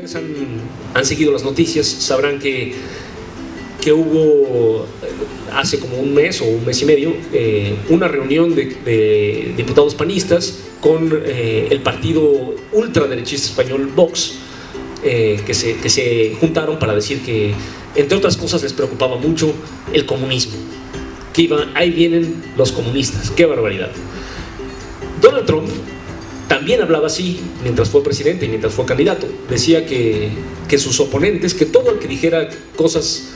ustedes han seguido las noticias sabrán que hubo hace como un mes o un mes y medio una reunión de diputados panistas con el partido ultraderechista español Vox, que se juntaron para decir que, entre otras cosas, les preocupaba mucho el comunismo, que ahí vienen los comunistas. ¡Qué barbaridad! Donald Trump también hablaba así mientras fue presidente y mientras fue candidato. Decía que sus oponentes, que todo el que dijera cosas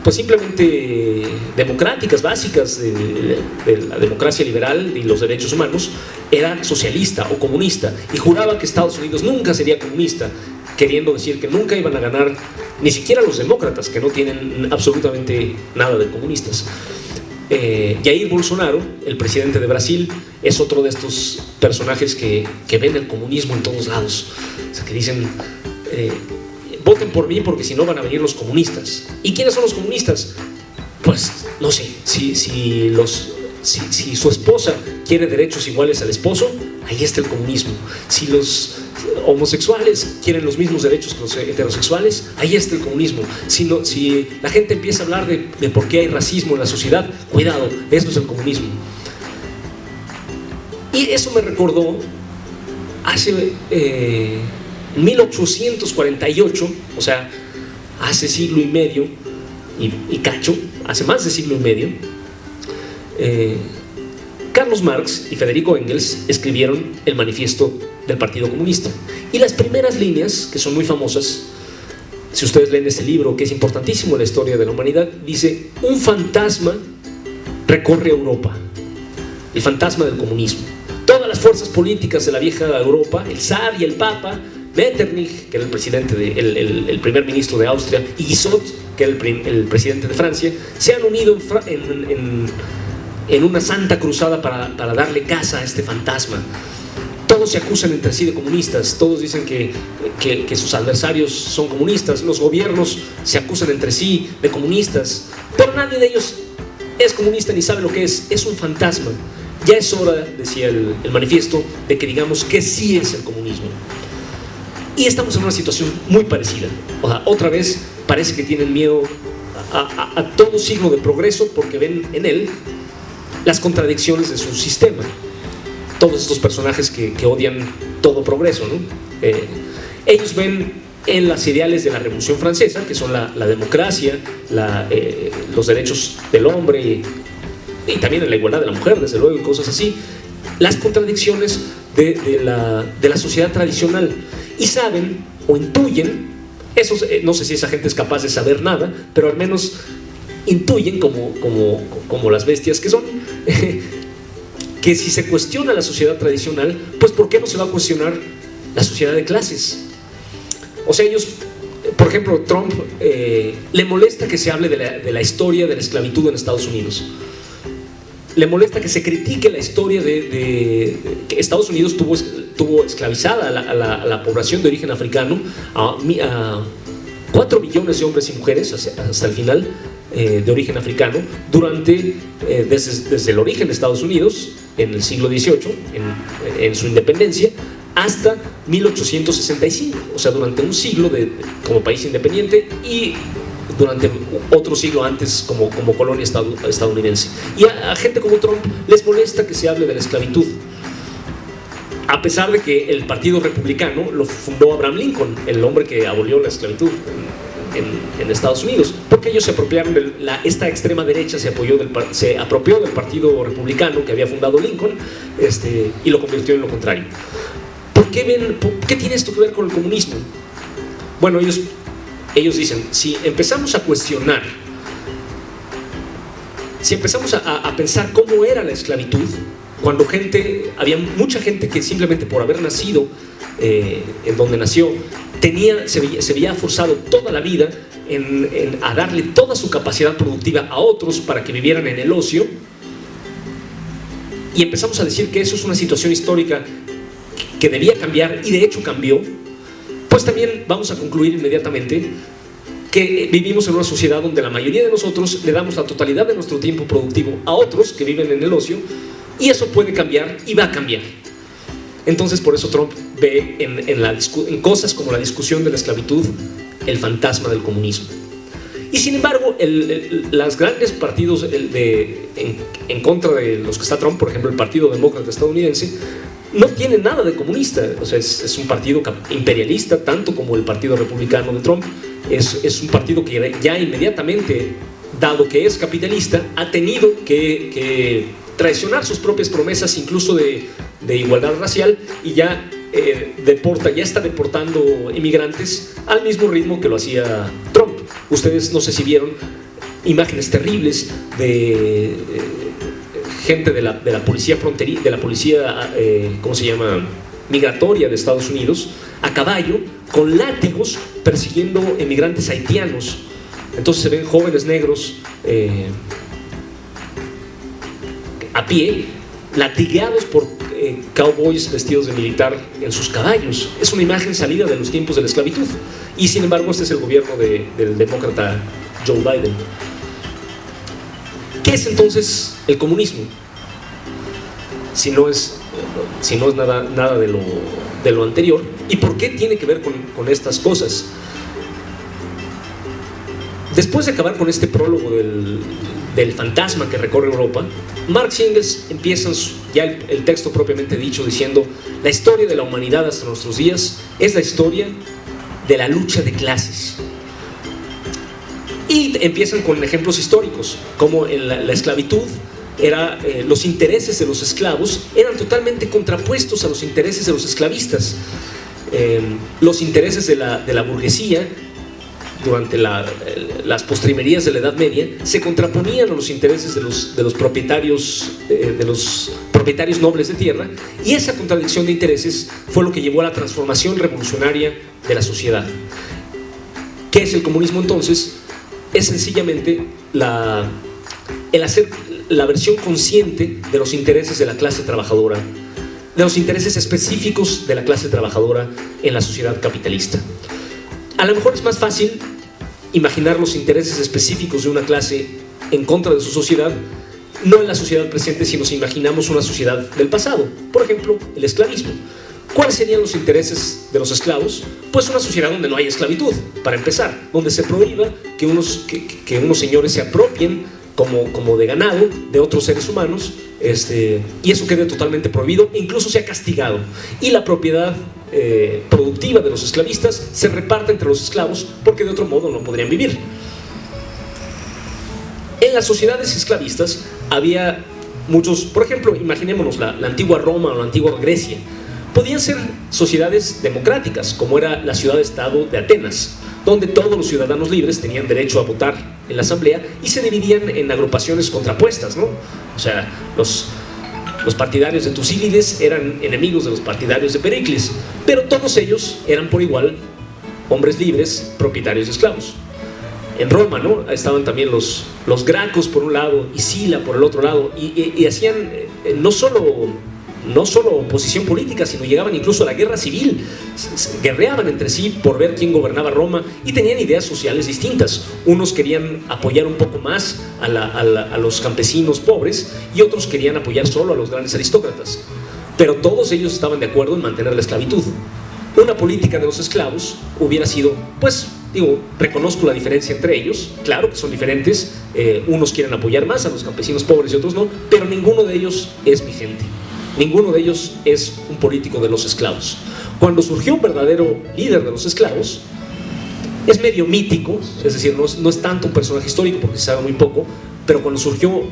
pues simplemente democráticas, básicas de la democracia liberal y los derechos humanos, era socialista o comunista, y juraba que Estados Unidos nunca sería comunista, queriendo decir que nunca iban a ganar ni siquiera los demócratas, que no tienen absolutamente nada de comunistas. Jair Bolsonaro, el presidente de Brasil, es otro de estos personajes que ven el comunismo en todos lados. O sea, que dicen, voten por mí porque si no van a venir los comunistas. ¿Y quiénes son los comunistas? Pues no sé, si su esposa quiere derechos iguales al esposo, ahí está el comunismo. Si los homosexuales quieren los mismos derechos que los heterosexuales, ahí está el comunismo. Si la gente empieza a hablar de por qué hay racismo en la sociedad, cuidado, eso es el comunismo. Y eso me recordó hace 1848, o sea, hace siglo y medio y cacho, hace más de siglo y medio, Carlos Marx y Federico Engels escribieron el manifiesto del Partido Comunista, y las primeras líneas, que son muy famosas, si ustedes leen este libro, que es importantísimo en la historia de la humanidad, dice: un fantasma recorre Europa, el fantasma del comunismo. Todas las fuerzas políticas de la vieja Europa, el zar y el papa, Metternich, que era el presidente el primer ministro de Austria, y Guizot, que era el presidente de Francia, se han unido en una santa cruzada para darle caza a este fantasma. Todos se acusan entre sí de comunistas, todos dicen que sus adversarios son comunistas, los gobiernos se acusan entre sí de comunistas, pero nadie de ellos es comunista ni sabe lo que es un fantasma. Ya es hora, decía el manifiesto, de que digamos que sí es el comunismo. Y estamos en una situación muy parecida. O sea, otra vez parece que tienen miedo a todo signo de progreso, porque ven en él las contradicciones de su sistema. Todos estos personajes que odian todo progreso, ¿no? Ellos ven en las ideales de la Revolución Francesa, que son la democracia, los derechos del hombre y también en la igualdad de la mujer, desde luego, y cosas así, las contradicciones de la sociedad tradicional. Y saben o intuyen, no sé si esa gente es capaz de saber nada, pero al menos intuyen como las bestias que son, que si se cuestiona la sociedad tradicional, pues ¿por qué no se va a cuestionar la sociedad de clases? O sea, ellos, por ejemplo, Trump le molesta que se hable de la historia de la esclavitud en Estados Unidos. Le molesta que se critique la historia de que Estados Unidos tuvo esclavizada a la población de origen africano, a 4 millones de hombres y mujeres hasta el final, de origen africano, desde el origen de Estados Unidos en el siglo XVIII, en su independencia, hasta 1865, o sea, durante un siglo como país independiente y durante otro siglo antes como colonia estadounidense. Y a gente como Trump les molesta que se hable de la esclavitud, a pesar de que el Partido Republicano lo fundó Abraham Lincoln, el hombre que abolió la esclavitud en Estados Unidos, porque ellos se apropiaron esta extrema derecha se apropió del Partido Republicano que había fundado Lincoln, y lo convirtió en lo contrario. ¿Por qué tiene esto que ver con el comunismo? Bueno, ellos dicen, si empezamos a cuestionar, si empezamos a pensar cómo era la esclavitud, cuando había mucha gente que simplemente por haber nacido en donde nació, se veía forzado toda la vida a darle toda su capacidad productiva a otros para que vivieran en el ocio, y empezamos a decir que eso es una situación histórica que debía cambiar, y de hecho cambió, pues también vamos a concluir inmediatamente que vivimos en una sociedad donde la mayoría de nosotros le damos la totalidad de nuestro tiempo productivo a otros que viven en el ocio, y eso puede cambiar y va a cambiar. Entonces por eso Trump ve en cosas como la discusión de la esclavitud el fantasma del comunismo. Y sin embargo, los grandes partidos en contra de los que está Trump, por ejemplo el Partido Demócrata estadounidense, no tiene nada de comunista. O sea, es un partido imperialista, tanto como el Partido Republicano de Trump. Es un partido que ya inmediatamente, dado que es capitalista, ha tenido que traicionar sus propias promesas, incluso de igualdad racial, y ya está deportando inmigrantes al mismo ritmo que lo hacía Trump. Ustedes no sé si vieron imágenes terribles de gente de la policía fronteriza, de la policía, ¿cómo se llama?, migratoria de Estados Unidos, a caballo, con látigos, persiguiendo emigrantes haitianos. Entonces se ven jóvenes negros a pie, latigados por cowboys vestidos de militar en sus caballos. Es una imagen salida de los tiempos de la esclavitud. Y sin embargo este es el gobierno del demócrata Joe Biden. ¿Qué es entonces el comunismo? Si no es nada de lo anterior. ¿Y por qué tiene que ver con estas cosas? Después de acabar con este prólogo del fantasma que recorre Europa, Marx y Engels empiezan ya el texto propiamente dicho diciendo: la historia de la humanidad hasta nuestros días es la historia de la lucha de clases. Y empiezan con ejemplos históricos, como en la esclavitud los intereses de los esclavos eran totalmente contrapuestos a los intereses de los esclavistas. Los intereses de la burguesía durante las postrimerías de la Edad Media se contraponían a los intereses de los propietarios nobles de tierra, y esa contradicción de intereses fue lo que llevó a la transformación revolucionaria de la sociedad. ¿Qué es el comunismo entonces? Es sencillamente el hacer la versión consciente de los intereses de la clase trabajadora, de los intereses específicos de la clase trabajadora en la sociedad capitalista. A lo mejor es más fácil imaginar los intereses específicos de una clase en contra de su sociedad, no en la sociedad presente, sino si imaginamos una sociedad del pasado. Por ejemplo, el esclavismo. ¿Cuáles serían los intereses de los esclavos? Pues una sociedad donde no hay esclavitud, para empezar, donde se prohíba que unos señores se apropien como de ganado de otros seres humanos, y eso quede totalmente prohibido e incluso sea castigado. Y la propiedad productiva de los esclavistas se reparte entre los esclavos, porque de otro modo no podrían vivir. En las sociedades esclavistas había muchos, por ejemplo, imaginémonos la antigua Roma o la antigua Grecia. Podían ser sociedades democráticas, como era la ciudad-estado de Atenas, donde todos los ciudadanos libres tenían derecho a votar en la asamblea y se dividían en agrupaciones contrapuestas, ¿no? O sea, los partidarios de Tucídides eran enemigos de los partidarios de Pericles, pero todos ellos eran por igual hombres libres, propietarios de esclavos. En Roma, ¿no?, estaban también los gracos por un lado y Sila por el otro lado, y hacían no solo oposición política, sino llegaban incluso a la guerra civil. Guerreaban entre sí por ver quién gobernaba Roma y tenían ideas sociales distintas. Unos querían apoyar un poco más a los campesinos pobres, y otros querían apoyar solo a los grandes aristócratas. Pero todos ellos estaban de acuerdo en mantener la esclavitud. Una política de los esclavos hubiera sido, reconozco la diferencia entre ellos, claro que son diferentes, unos quieren apoyar más a los campesinos pobres y otros no, pero ninguno de ellos es mi gente. Ninguno de ellos es un político de los esclavos. Cuando surgió un verdadero líder de los esclavos, es medio mítico, es decir, no es tanto un personaje histórico porque se sabe muy poco, pero cuando surgió,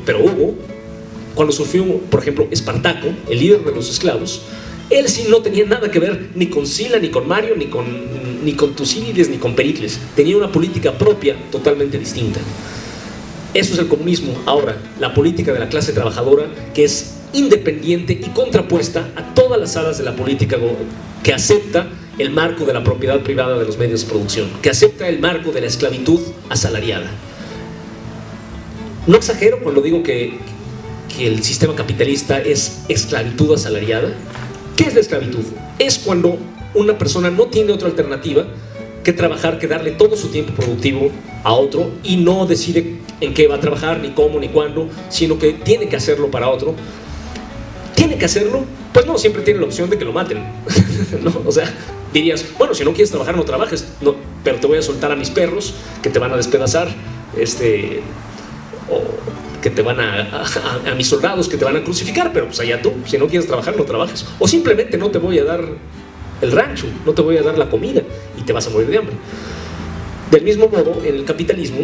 por ejemplo, Espartaco, el líder de los esclavos, él sí no tenía nada que ver ni con Sila, ni con Mario, ni con Tucídides, ni con Pericles. Tenía una política propia totalmente distinta. Eso es el comunismo. Ahora, la política de la clase trabajadora, que es independiente y contrapuesta a todas las alas de la política, que acepta el marco de la propiedad privada de los medios de producción, que acepta el marco de la esclavitud asalariada. No exagero cuando digo que el sistema capitalista es esclavitud asalariada. ¿Qué es la esclavitud? Es cuando una persona no tiene otra alternativa que trabajar, que darle todo su tiempo productivo a otro, y no decide en qué va a trabajar, ni cómo, ni cuándo, sino que tiene que hacerlo para otro. Tiene que hacerlo Pues no, siempre tiene la opción de que lo maten. ¿No? O sea, dirías, bueno, si no quieres trabajar, no trabajes, no, pero te voy a soltar a mis perros que te van a despedazar, o que te van a mis soldados que te van a crucificar, pero pues allá tú, si no quieres trabajar, no trabajes. O simplemente no te voy a dar el rancho, no te voy a dar la comida y te vas a morir de hambre. Del mismo modo, en el capitalismo,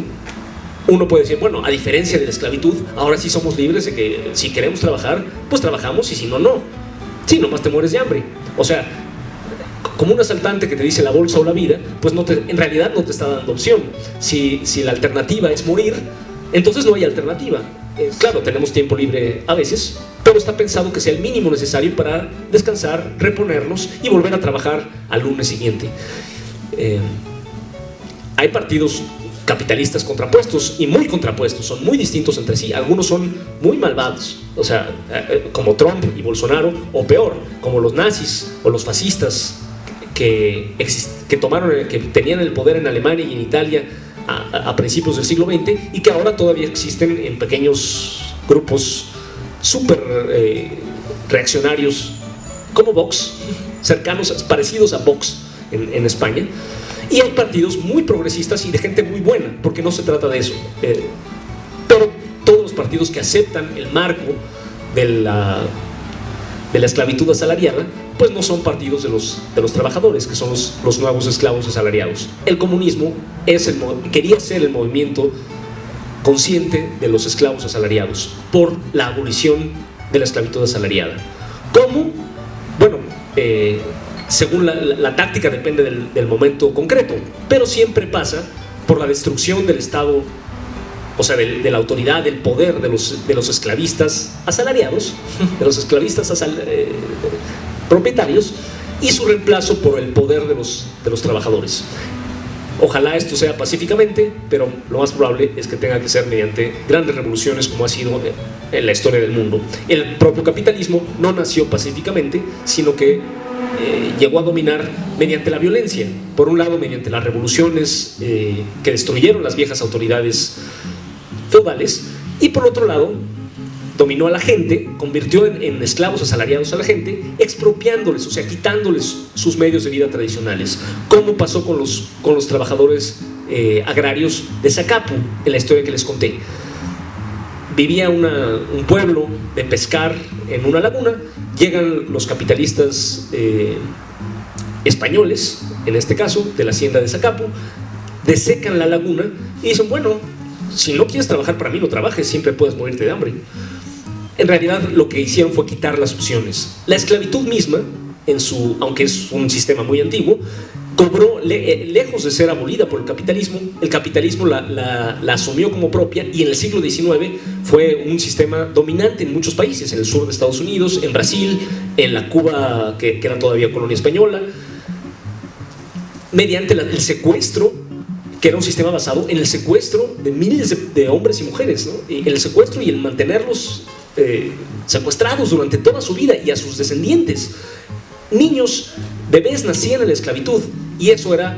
uno puede decir, bueno, a diferencia de la esclavitud, ahora sí somos libres de que si queremos trabajar, pues trabajamos, y si no, no. Sí, nomás te mueres de hambre. O sea, como un asaltante que te dice la bolsa o la vida, pues en realidad no te está dando opción. Si la alternativa es morir, entonces no hay alternativa. Claro, tenemos tiempo libre a veces, pero está pensado que sea el mínimo necesario para descansar, reponernos y volver a trabajar al lunes siguiente. Hay partidos capitalistas contrapuestos y muy contrapuestos, son muy distintos entre sí. Algunos son muy malvados, o sea, como Trump y Bolsonaro, o peor, como los nazis o los fascistas que tenían el poder en Alemania y en Italia a principios del siglo XX, y que ahora todavía existen en pequeños grupos súper reaccionarios como Vox, parecidos a Vox en España. Y hay partidos muy progresistas y de gente muy buena, porque no se trata de eso. Pero todos los partidos que aceptan el marco de la esclavitud asalariada, pues no son partidos de los trabajadores, que son los nuevos esclavos asalariados. El comunismo quería ser el movimiento consciente de los esclavos asalariados por la abolición de la esclavitud asalariada. ¿Cómo? Bueno, según la táctica depende del momento concreto, pero siempre pasa por la destrucción del Estado, o sea, de la autoridad, del poder de los esclavistas asalariados, de los esclavistas propietarios, y su reemplazo por el poder de los trabajadores. Ojalá esto sea pacíficamente, pero lo más probable es que tenga que ser mediante grandes revoluciones, como ha sido en la historia del mundo. El propio capitalismo no nació pacíficamente, sino que llegó a dominar mediante la violencia. Por un lado, mediante las revoluciones que destruyeron las viejas autoridades feudales, y por otro lado, dominó a la gente, convirtió en esclavos asalariados a la gente, expropiándoles, o sea, quitándoles sus medios de vida tradicionales, como pasó con los trabajadores agrarios de Zacapu, en la historia que les conté. Vivía un pueblo de pescar en una laguna, llegan los capitalistas españoles, en este caso, de la hacienda de Zacapu, desecan la laguna y dicen, bueno, si no quieres trabajar para mí, no trabajes, siempre puedes morirte de hambre. En realidad lo que hicieron fue quitar las opciones. La esclavitud misma, aunque es un sistema muy antiguo, cobró, lejos de ser abolida por el capitalismo la asumió como propia, y en el siglo XIX fue un sistema dominante en muchos países, en el sur de Estados Unidos, en Brasil, en la Cuba que era todavía colonia española, mediante el secuestro, que era un sistema basado en el secuestro de miles de hombres y mujeres, ¿no? Y el secuestro y el mantenerlos secuestrados durante toda su vida, y a sus descendientes. Niños, bebés nacían en la esclavitud, y eso era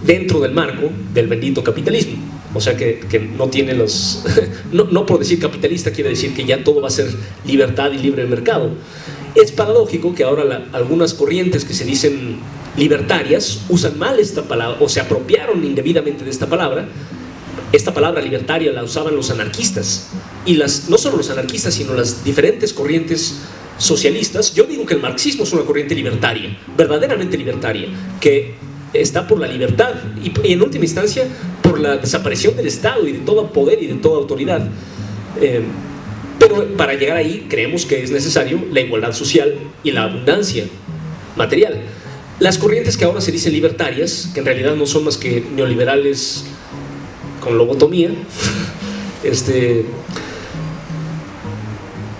dentro del marco del bendito capitalismo. O sea que no tiene los... no por decir capitalista quiere decir que ya todo va a ser libertad y libre mercado. Es paradójico que ahora algunas corrientes que se dicen libertarias usan mal esta palabra, o se apropiaron indebidamente de esta palabra. Esta palabra libertaria la usaban los anarquistas, y no solo los anarquistas, sino las diferentes corrientes socialistas. Yo digo que el marxismo es una corriente libertaria, verdaderamente libertaria, que está por la libertad y en última instancia por la desaparición del Estado y de todo poder y de toda autoridad. Pero para llegar ahí creemos que es necesario la igualdad social y la abundancia material. Las corrientes que ahora se dicen libertarias, que en realidad no son más que neoliberales con lobotomía,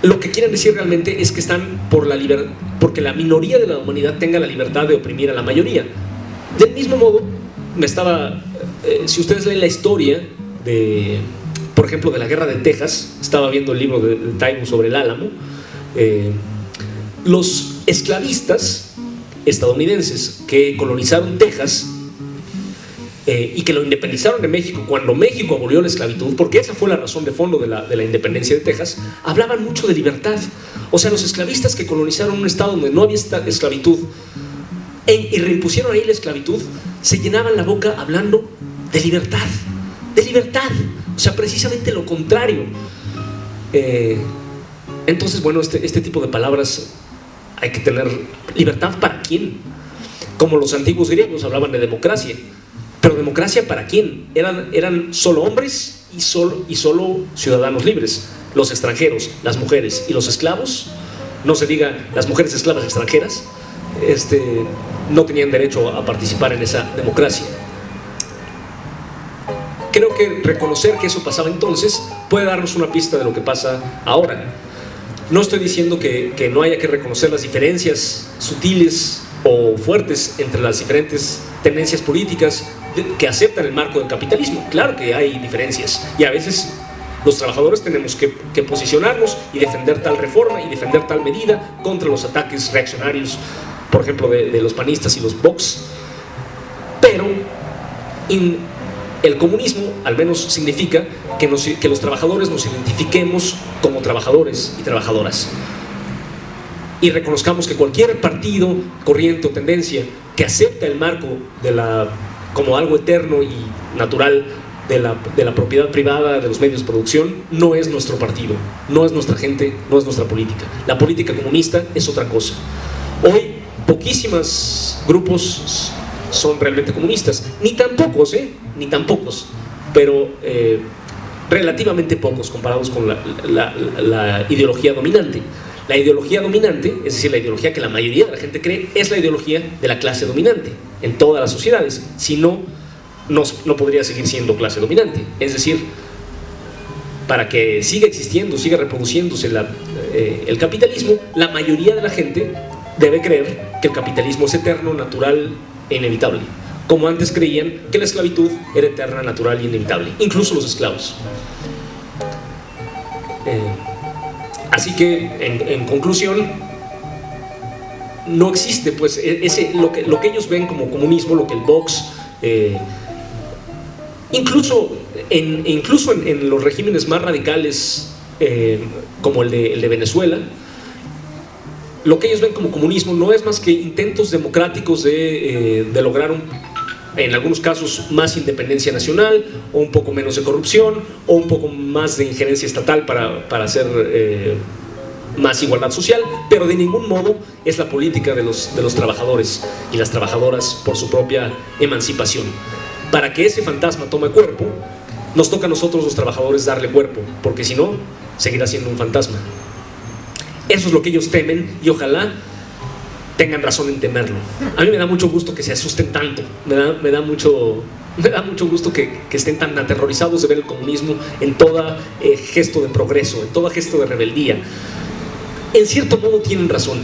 lo que quieren decir realmente es que están por la libertad, porque la minoría de la humanidad tenga la libertad de oprimir a la mayoría. Del mismo modo, si ustedes leen la historia por ejemplo, de la guerra de Texas, estaba viendo el libro de Taibo sobre el Álamo, los esclavistas estadounidenses que colonizaron Texas y que lo independizaron de México cuando México abolió la esclavitud, porque esa fue la razón de fondo de la independencia de Texas, hablaban mucho de libertad. O sea, los esclavistas que colonizaron un estado donde no había esclavitud y reimpusieron ahí la esclavitud, se llenaban la boca hablando de libertad, de libertad. O sea, precisamente lo contrario. Entonces, bueno, este tipo de palabras hay que tener. ¿Libertad para quién? Como los antiguos griegos hablaban de democracia. Pero ¿democracia para quién? Eran solo hombres y solo ciudadanos libres. Los extranjeros, las mujeres y los esclavos, no se diga las mujeres esclavas extranjeras, no tenían derecho a participar en esa democracia. Creo que reconocer que eso pasaba entonces puede darnos una pista de lo que pasa ahora. No estoy diciendo que no haya que reconocer las diferencias sutiles o fuertes entre las diferentes tendencias políticas que aceptan el marco del capitalismo. Claro que hay diferencias y a veces los trabajadores tenemos que posicionarnos y defender tal reforma y defender tal medida contra los ataques reaccionarios, por ejemplo, de los panistas y los Vox. Pero el comunismo al menos significa que los trabajadores nos identifiquemos como trabajadores y trabajadoras y reconozcamos que cualquier partido, corriente o tendencia que acepta el marco como algo eterno y natural de la propiedad privada, de los medios de producción, no es nuestro partido, no es nuestra gente, no es nuestra política. La política comunista es otra cosa. Hoy poquísimos grupos son realmente comunistas, ni tan pocos, pero relativamente pocos comparados con la ideología dominante. La ideología dominante, es decir, la ideología que la mayoría de la gente cree, es la ideología de la clase dominante en todas las sociedades. Si no, no podría seguir siendo clase dominante. Es decir, para que siga existiendo, siga reproduciéndose el capitalismo, la mayoría de la gente debe creer que el capitalismo es eterno, natural e inevitable, como antes creían que la esclavitud era eterna, natural e inevitable, incluso los esclavos. Así que, en conclusión, no existe pues lo que ellos ven como comunismo, lo que el Vox, incluso en los regímenes más radicales, como el de Venezuela, lo que ellos ven como comunismo no es más que intentos democráticos de lograr en algunos casos más independencia nacional, o un poco menos de corrupción, o un poco más de injerencia estatal para hacer más igualdad social, pero de ningún modo es la política de los trabajadores y las trabajadoras por su propia emancipación. Para que ese fantasma tome cuerpo, nos toca a nosotros los trabajadores darle cuerpo, porque si no, seguirá siendo un fantasma. Eso es lo que ellos temen y ojalá tengan razón en temerlo. A mí me da mucho gusto que se asusten tanto, me da mucho gusto que estén tan aterrorizados de ver el comunismo en todo gesto de progreso, en todo gesto de rebeldía. En cierto modo tienen razón.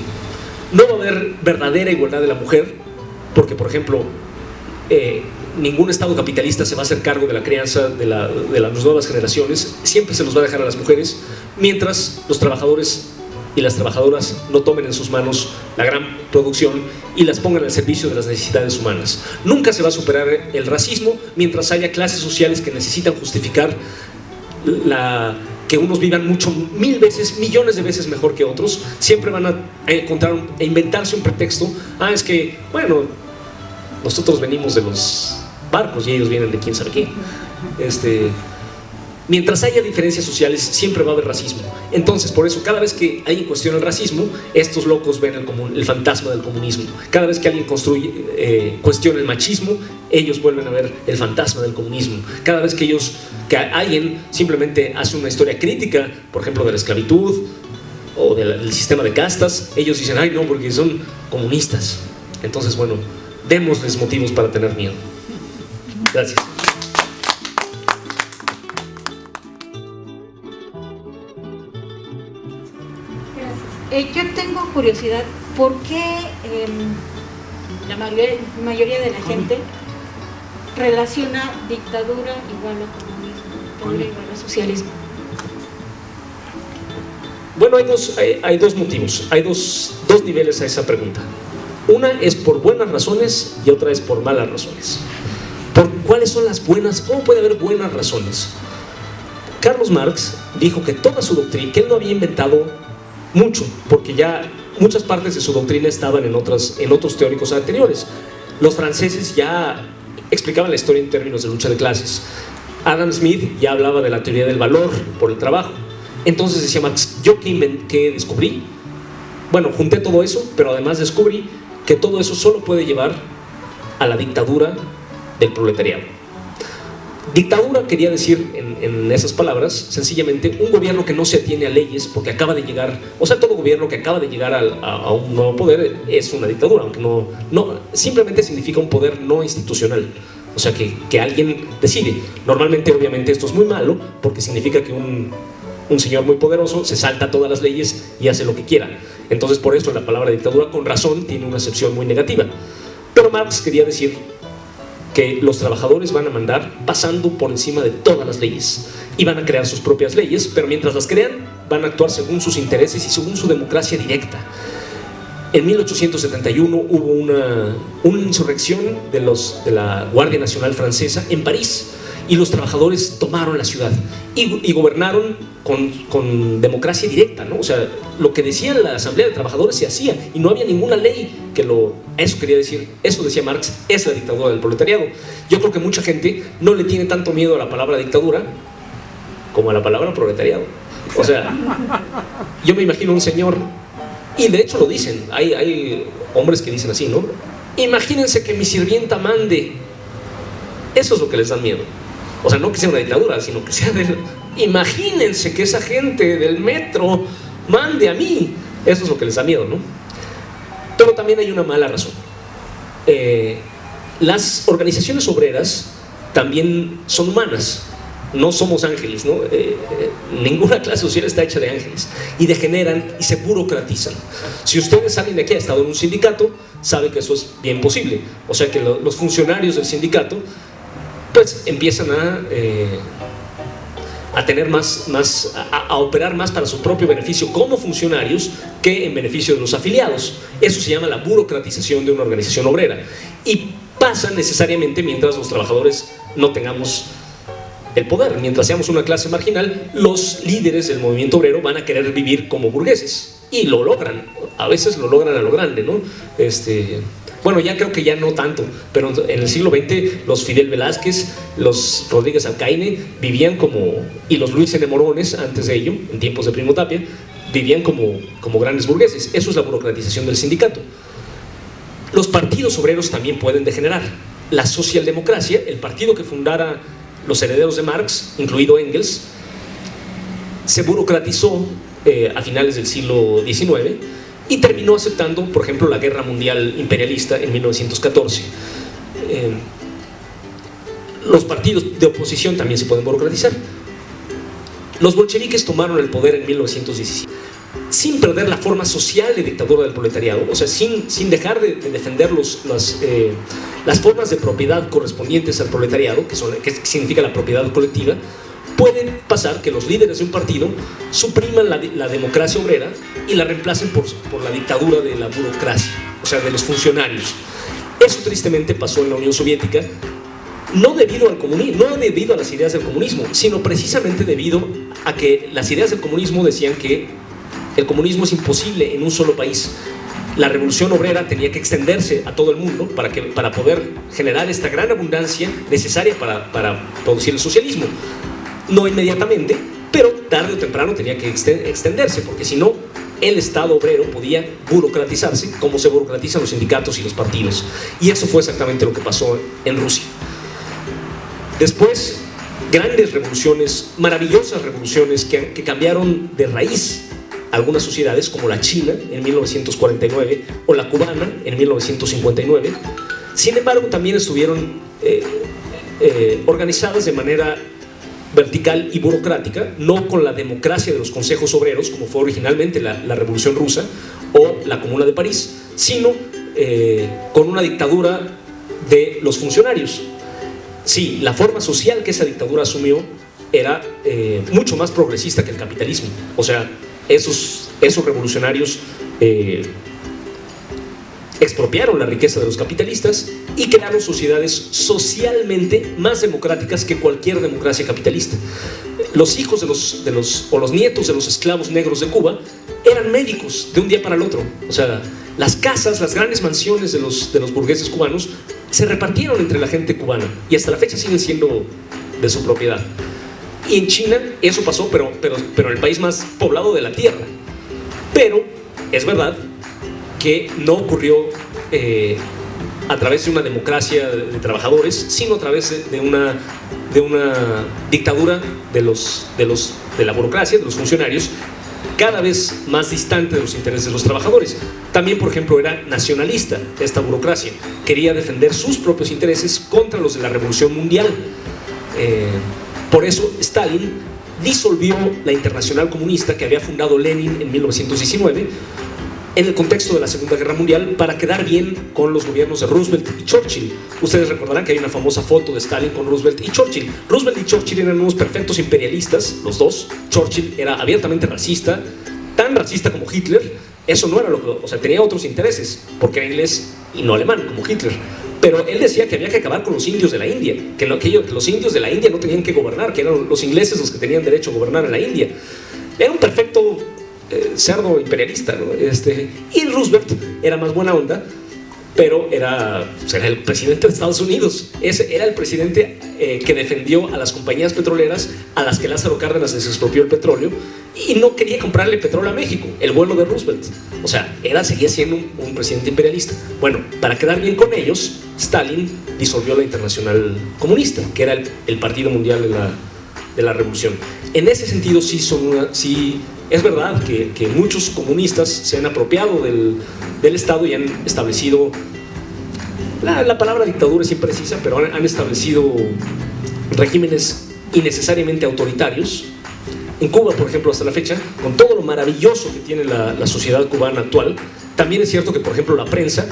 No va a haber verdadera igualdad de la mujer, porque por ejemplo, ningún estado capitalista se va a hacer cargo de la crianza de las nuevas generaciones, siempre se los va a dejar a las mujeres, mientras los trabajadores y las trabajadoras no tomen en sus manos la gran producción y las pongan al servicio de las necesidades humanas. Nunca se va a superar el racismo mientras haya clases sociales que necesitan justificar que unos vivan mil veces, millones de veces mejor que otros. Siempre van a encontrar e inventarse un pretexto. Es que, bueno, nosotros venimos de los barcos y ellos vienen de quién sabe qué. Mientras haya diferencias sociales, siempre va a haber racismo. Entonces, por eso, cada vez que alguien cuestiona el racismo, estos locos ven el fantasma del comunismo. Cada vez que alguien cuestiona el machismo, ellos vuelven a ver el fantasma del comunismo. Cada vez que alguien simplemente hace una historia crítica, por ejemplo, de la esclavitud o del sistema de castas, ellos dicen, no, porque son comunistas. Entonces, bueno, démosles motivos para tener miedo. Gracias. Yo tengo curiosidad, ¿por qué la mayoría de la gente relaciona dictadura igual a comunismo, dictadura igual a socialismo? Bueno, hay dos motivos, hay dos niveles a esa pregunta. Una es por buenas razones y otra es por malas razones. ¿Cuáles son las buenas? ¿Cómo puede haber buenas razones? Carlos Marx dijo que toda su doctrina, que él no había inventado mucho, porque ya muchas partes de su doctrina estaban en otros teóricos anteriores. Los franceses ya explicaban la historia en términos de lucha de clases. Adam Smith ya hablaba de la teoría del valor por el trabajo. Entonces decía Marx, ¿yo qué descubrí? Bueno, junté todo eso, pero además descubrí que todo eso solo puede llevar a la dictadura del proletariado. Dictadura quería decir, en esas palabras, sencillamente un gobierno que no se atiene a leyes porque acaba de llegar, o sea, todo gobierno que acaba de llegar a un nuevo poder es una dictadura, aunque no simplemente significa un poder no institucional. O sea, que alguien decide. Normalmente, obviamente, esto es muy malo porque significa que un señor muy poderoso se salta todas las leyes y hace lo que quiera. Entonces, por eso la palabra dictadura, con razón, tiene una acepción muy negativa. Pero Marx quería decir que los trabajadores van a mandar pasando por encima de todas las leyes y van a crear sus propias leyes, pero mientras las crean van a actuar según sus intereses y según su democracia directa. En 1871 hubo una insurrección de la Guardia Nacional Francesa en París y los trabajadores tomaron la ciudad y gobernaron con democracia directa, ¿no? O sea, lo que decía la Asamblea de Trabajadores se hacía y no había ninguna ley que eso quería decir, eso decía Marx, es la dictadura del proletariado. Yo creo que mucha gente no le tiene tanto miedo a la palabra dictadura como a la palabra proletariado. O sea, yo me imagino un señor, y de hecho lo dicen, hay hombres que dicen así, ¿no? Imagínense que mi sirvienta mande. Eso es lo que les da miedo. O sea, no que sea una dictadura, sino que sea imagínense que esa gente del metro mande a mí. Eso es lo que les da miedo, ¿no? Pero también hay una mala razón. Las organizaciones obreras también son humanas. No somos ángeles, ¿no? Ninguna clase social está hecha de ángeles. Y degeneran y se burocratizan. Si ustedes, alguien de aquí ha estado en un sindicato, sabe que eso es bien posible. O sea que los funcionarios del sindicato pues empiezan a tener a operar más para su propio beneficio como funcionarios que en beneficio de los afiliados. Eso se llama la burocratización de una organización obrera. Y pasa necesariamente mientras los trabajadores no tengamos el poder. Mientras seamos una clase marginal, los líderes del movimiento obrero van a querer vivir como burgueses. Y lo logran. A veces lo logran a lo grande, ¿no? Bueno, ya creo que ya no tanto, pero en el siglo XX los Fidel Velázquez, los Rodríguez Alcaine vivían y los Luis N. Morones antes de ello, en tiempos de Primo Tapia, vivían como grandes burgueses. Eso es la burocratización del sindicato. Los partidos obreros también pueden degenerar. La socialdemocracia, el partido que fundara los herederos de Marx, incluido Engels, se burocratizó a finales del siglo XIX y terminó aceptando, por ejemplo, la guerra mundial imperialista en 1914. Los partidos de oposición también se pueden burocratizar. Los bolcheviques tomaron el poder en 1917 sin perder la forma social de dictadura del proletariado, o sea, sin dejar de defender las formas de propiedad correspondientes al proletariado, que significa la propiedad colectiva. Puede pasar que los líderes de un partido supriman la democracia obrera y la reemplacen por la dictadura de la burocracia, o sea, de los funcionarios. Eso tristemente pasó en la Unión Soviética, no debido al comunismo, no debido a las ideas del comunismo, sino precisamente debido a que las ideas del comunismo decían que el comunismo es imposible en un solo país. La revolución obrera tenía que extenderse a todo el mundo para poder generar esta gran abundancia necesaria para producir el socialismo. No inmediatamente, pero tarde o temprano tenía que extenderse, porque si no, el Estado obrero podía burocratizarse como se burocratizan los sindicatos y los partidos. Y eso fue exactamente lo que pasó en Rusia. Después, grandes revoluciones, maravillosas revoluciones que cambiaron de raíz algunas sociedades, como la China en 1949 o la cubana en 1959. Sin embargo, también estuvieron organizadas de manera vertical y burocrática, no con la democracia de los consejos obreros, como fue originalmente la Revolución Rusa o la Comuna de París, sino con una dictadura de los funcionarios. Sí, la forma social que esa dictadura asumió era mucho más progresista que el capitalismo. O sea, esos revolucionarios expropiaron la riqueza de los capitalistas y crearon sociedades socialmente más democráticas que cualquier democracia capitalista. Los hijos o los nietos de los esclavos negros de Cuba eran médicos de un día para el otro. O sea, las casas, las grandes mansiones de los burgueses cubanos se repartieron entre la gente cubana y hasta la fecha siguen siendo de su propiedad. Y en China eso pasó, pero en el país más poblado de la tierra. Pero es verdad que no ocurrió a través de una democracia de trabajadores, sino a través de una dictadura de la burocracia, de los funcionarios, cada vez más distante de los intereses de los trabajadores. También, por ejemplo, era nacionalista esta burocracia, quería defender sus propios intereses contra los de la Revolución Mundial. Por eso Stalin disolvió la Internacional Comunista que había fundado Lenin en 1919 en el contexto de la Segunda Guerra Mundial para quedar bien con los gobiernos de Roosevelt y Churchill. Ustedes recordarán que hay una famosa foto de Stalin con Roosevelt y Churchill. Roosevelt y Churchill eran unos perfectos imperialistas, los dos. Churchill era abiertamente racista, tan racista como Hitler. Eso no era lo que... O sea, tenía otros intereses, porque era inglés y no alemán, como Hitler. Pero él decía que había que acabar con los indios de la India, que los indios de la India no tenían que gobernar, que eran los ingleses los que tenían derecho a gobernar en la India. Era un perfecto cerdo imperialista, ¿no? Y Roosevelt era más buena onda, pero era el presidente de Estados Unidos. Ese era el presidente que defendió a las compañías petroleras a las que Lázaro Cárdenas les expropió el petróleo y no quería comprarle petróleo a México, el vuelo de Roosevelt. O sea, seguía siendo un presidente imperialista. Bueno, para quedar bien con ellos, Stalin disolvió la Internacional Comunista, que era el partido mundial de la revolución. En ese sentido, sí es verdad que muchos comunistas se han apropiado del Estado y han establecido, la palabra dictadura es imprecisa, pero han establecido regímenes innecesariamente autoritarios. En Cuba, por ejemplo, hasta la fecha, con todo lo maravilloso que tiene la sociedad cubana actual, también es cierto que, por ejemplo, la prensa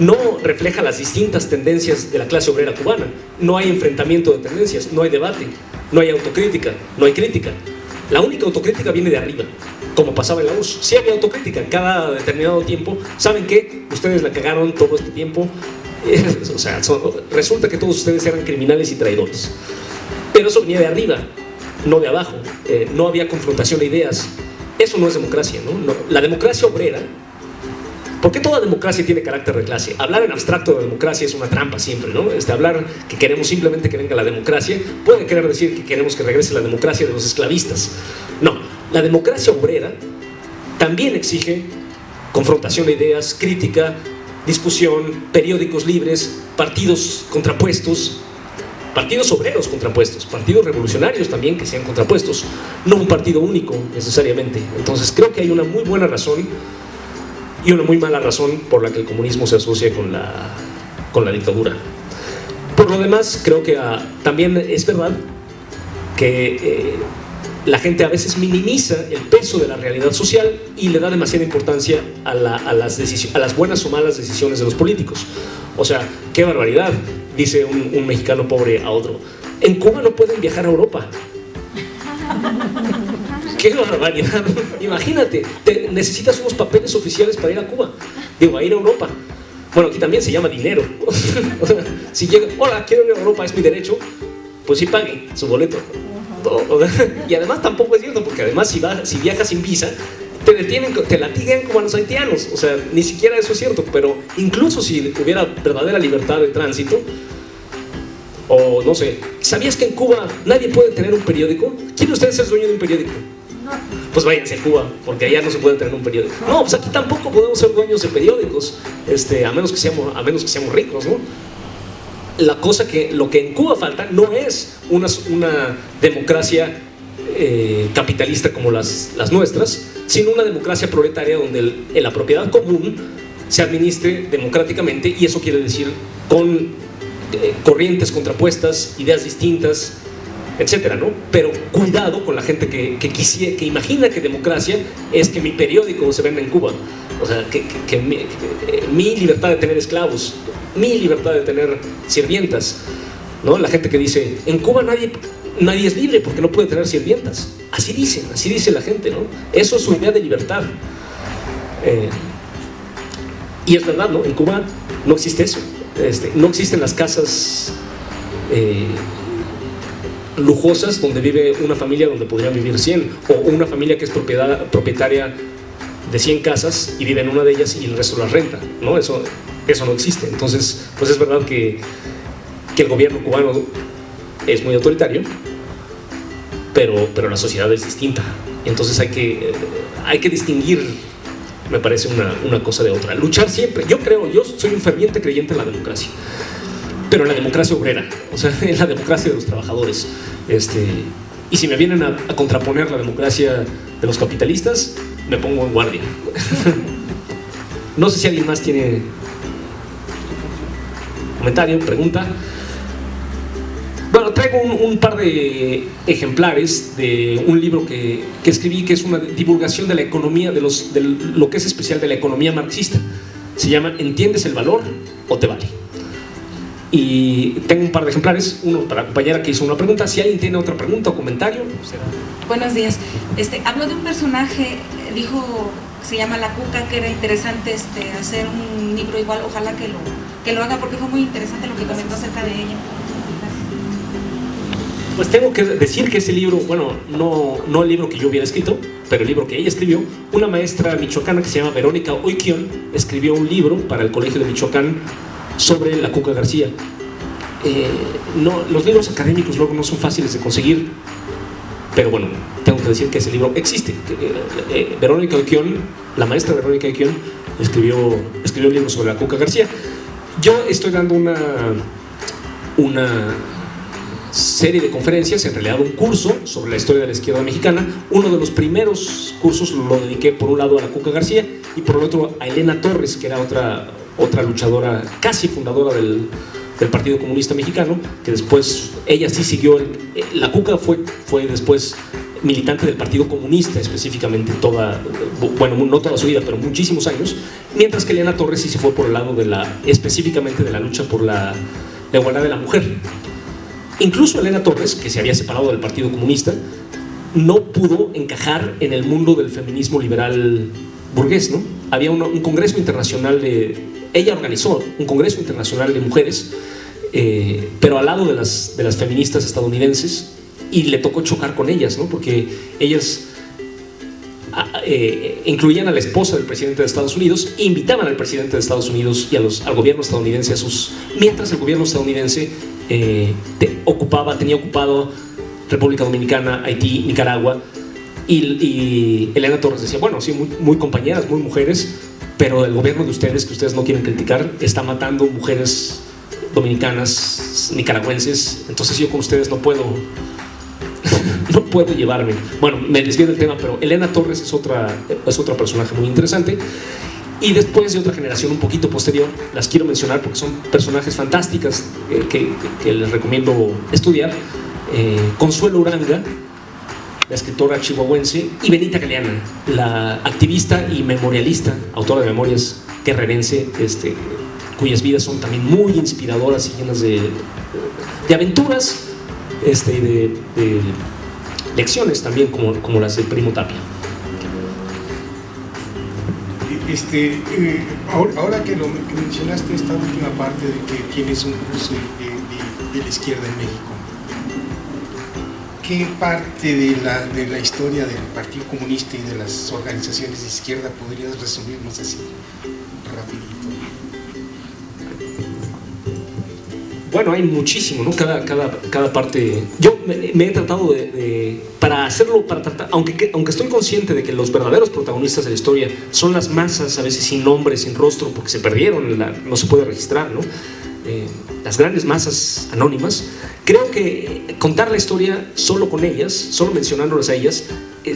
no refleja las distintas tendencias de la clase obrera cubana. No hay enfrentamiento de tendencias, no hay debate, no hay autocrítica, no hay crítica. La única autocrítica viene de arriba, como pasaba en la URSS. Sí había autocrítica cada determinado tiempo. ¿Saben qué? Ustedes la cagaron todo este tiempo. O sea, resulta que todos ustedes eran criminales y traidores. Pero eso venía de arriba, no de abajo. No había confrontación de ideas. Eso no es democracia, ¿no? La democracia obrera. ¿Por qué toda democracia tiene carácter de clase? Hablar en abstracto de democracia es una trampa siempre, ¿no? Hablar que queremos simplemente que venga la democracia puede querer decir que queremos que regrese la democracia de los esclavistas. No, la democracia obrera también exige confrontación de ideas, crítica, discusión, periódicos libres, partidos contrapuestos, partidos obreros contrapuestos, partidos revolucionarios también que sean contrapuestos, no un partido único necesariamente. Entonces creo que hay una muy buena razón y una muy mala razón por la que el comunismo se asocia con la dictadura. Por lo demás, creo que también es verdad que la gente a veces minimiza el peso de la realidad social y le da demasiada importancia a las buenas o malas decisiones de los políticos. O sea, qué barbaridad, dice un mexicano pobre a otro. En Cuba no pueden viajar a Europa. ¡Qué barbaridad! Imagínate, necesitas unos papeles oficiales para ir a Cuba. Digo, a ir a Europa. Bueno, aquí también se llama dinero. Si llega, hola, quiero ir a Europa, es mi derecho, pues sí pague su boleto. Y además tampoco es cierto, porque además si viajas sin visa, te detienen, te latigan como a los haitianos. O sea, ni siquiera eso es cierto. Pero incluso si hubiera verdadera libertad de tránsito, o no sé, ¿sabías que en Cuba nadie puede tener un periódico? ¿Quién de ustedes es dueño de un periódico? No. Pues váyanse a Cuba, porque allá no se puede tener un periódico. No, pues aquí tampoco podemos ser dueños de periódicos, a menos que seamos ricos, ¿no? Lo que en Cuba falta no es una democracia capitalista como las nuestras, sino una democracia proletaria donde la propiedad común se administre democráticamente, y eso quiere decir con corrientes contrapuestas, ideas distintas, etcétera, ¿no? Pero cuidado con la gente que imagina que democracia es que mi periódico se venda en Cuba. O sea, que mi libertad de tener esclavos, mi libertad de tener sirvientas, ¿no? La gente que dice, en Cuba nadie es libre porque no puede tener sirvientas. Así dice la gente, ¿no? Eso es su idea de libertad. Y es verdad, ¿no? En Cuba no existe eso. No existen las casas lujosas donde vive una familia donde podrían vivir 100, o una familia que es propietaria de 100 casas y vive en una de ellas y el resto las renta, ¿no? Eso no existe. Entonces, pues es verdad que el gobierno cubano es muy autoritario, pero la sociedad es distinta. Entonces hay que distinguir, me parece, una cosa de otra. Luchar siempre, yo soy un ferviente creyente en la democracia, pero en la democracia obrera, o sea, en la democracia de los trabajadores. Y si me vienen a contraponer la democracia de los capitalistas, me pongo en guardia. No sé si alguien más tiene comentario, pregunta. Bueno, traigo un par de ejemplares de un libro que escribí, que es una divulgación de la economía, de lo que es especial de la economía marxista. Se llama ¿Entiendes el valor o te vale? Y tengo un par de ejemplares, uno para la compañera que hizo una pregunta. Si alguien tiene otra pregunta o comentario, será. Buenos días. Habló de un personaje, dijo, se llama La Cuca, que era interesante hacer un libro igual, ojalá que lo haga, porque fue muy interesante lo que comentó acerca de ella. Pues tengo que decir que ese libro, bueno, no el libro que yo hubiera escrito, pero el libro que ella escribió, una maestra michoacana que se llama Verónica Oiquión, escribió un libro para el Colegio de Michoacán sobre la Cuca García. Los libros académicos luego no son fáciles de conseguir, pero bueno, tengo que decir que ese libro existe. Verónica Oiquión, la maestra Verónica Oiquión, escribió un libro sobre la Cuca García. Yo estoy dando una serie de conferencias, en realidad un curso sobre la historia de la izquierda mexicana. Uno de los primeros cursos lo dediqué por un lado a la Cuca García y por el otro a Elena Torres, que era otra luchadora, casi fundadora del Partido Comunista Mexicano, que después ella sí siguió, la Cuca fue después militante del Partido Comunista específicamente no toda su vida, pero muchísimos años, mientras que Elena Torres sí se fue por el lado específicamente de la lucha por la igualdad de la mujer. Incluso Elena Torres, que se había separado del Partido Comunista, no pudo encajar en el mundo del feminismo liberal burgués, ¿no? Había un congreso internacional ella organizó un congreso internacional de mujeres, pero al lado de las feministas estadounidenses, y le tocó chocar con ellas, ¿no? Porque ellas incluían a la esposa del presidente de Estados Unidos, e invitaban al presidente de Estados Unidos y al gobierno estadounidense mientras el gobierno estadounidense tenía ocupado República Dominicana, Haití, Nicaragua, y Elena Torres decía, bueno, sí, muy compañeras, muy mujeres, pero el gobierno de ustedes, que ustedes no quieren criticar, está matando mujeres dominicanas, nicaragüenses, entonces yo con ustedes no puedo llevarme. Bueno, me desvío del tema, pero Elena Torres es otro personaje muy interesante. Y después, de otra generación un poquito posterior, las quiero mencionar porque son personajes fantásticas que les recomiendo estudiar. Consuelo Uranga, la escritora chihuahuense, y Benita Galeana, la activista y memorialista, autora de memorias guerrerense, cuyas vidas son también muy inspiradoras y llenas de aventuras y de lecciones también, como las del Primo Tapia. Ahora que mencionaste esta última parte de que tienes un curso de la izquierda en México, ¿qué parte de la historia del Partido Comunista y de las organizaciones de izquierda podrías resumirnos así, rapidito? Bueno, hay muchísimo, ¿no? Cada parte. Yo me he tratado para hacerlo, aunque estoy consciente de que los verdaderos protagonistas de la historia son las masas, a veces sin nombre, sin rostro, porque se perdieron, no se puede registrar, ¿no? Las grandes masas anónimas. Creo que contar la historia solo con ellas, solo mencionándolas a ellas,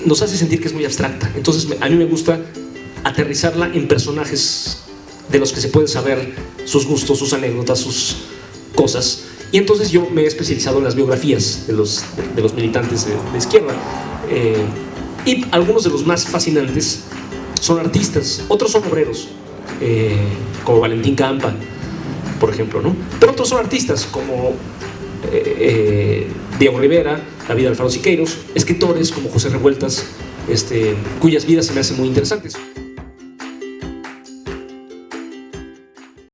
nos hace sentir que es muy abstracta. Entonces a mí me gusta aterrizarla en personajes de los que se puede saber sus gustos, sus anécdotas, sus cosas. Y entonces yo me he especializado en las biografías de los militantes de izquierda. Y algunos de los más fascinantes son artistas, otros son obreros, como Valentín Campa, por ejemplo, ¿no? Pero otros son artistas como Diego Rivera, David Alfaro Siqueiros, escritores como José Revueltas, cuyas vidas se me hacen muy interesantes.